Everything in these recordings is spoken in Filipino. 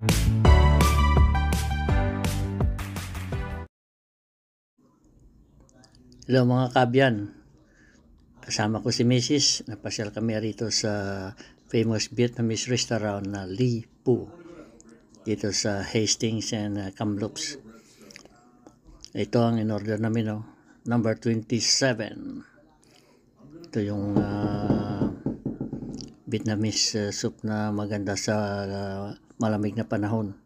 Hello mga kabyan, kasama ko si Mrs. Napasyal kami rito sa famous Vietnamese restaurant na Li Pu dito sa Hastings and Kamloops. Ito ang in-order namin, number 27. Ito yung Vietnamese soup na maganda sa malamig na panahon.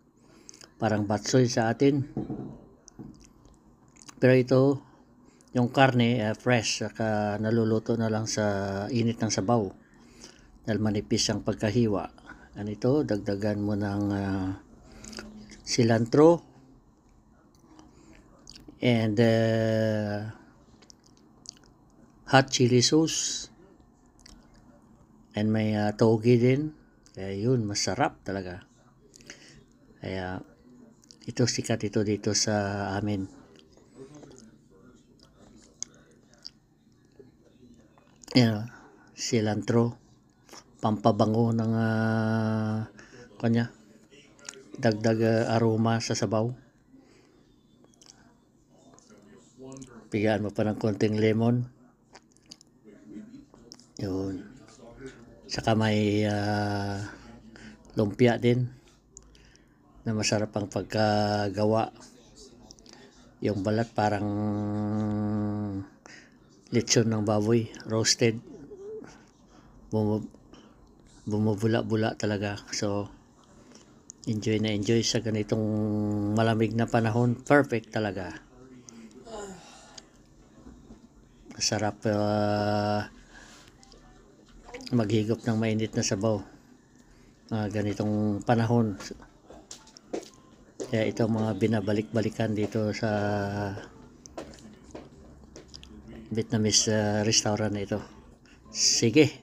Parang batsoy sa atin, pero ito yung karne fresh, saka naluluto na lang sa init ng sabaw dahil manipis ang pagkahiwa. Ito, dagdagan mo ng cilantro and hot chili sauce and may togi din. Kaya yun, masarap talaga. Kaya ito, sikat ito dito sa amin. Cilantro, pampabango ng kanya, dagdag aroma sa sabaw. Bigyan mo pa ng konting lemon, yun. Saka may lumpia din na masarap ang pagkagawa. Yung balat parang lechon ng baboy, roasted, bumubula-bula talaga. So enjoy na enjoy sa ganitong malamig na panahon. Perfect talaga, masarap maghigop ng mainit na sabaw ganitong panahon. Kaya ito mga binabalik-balikan dito sa Vietnamese restaurant na ito. Sige.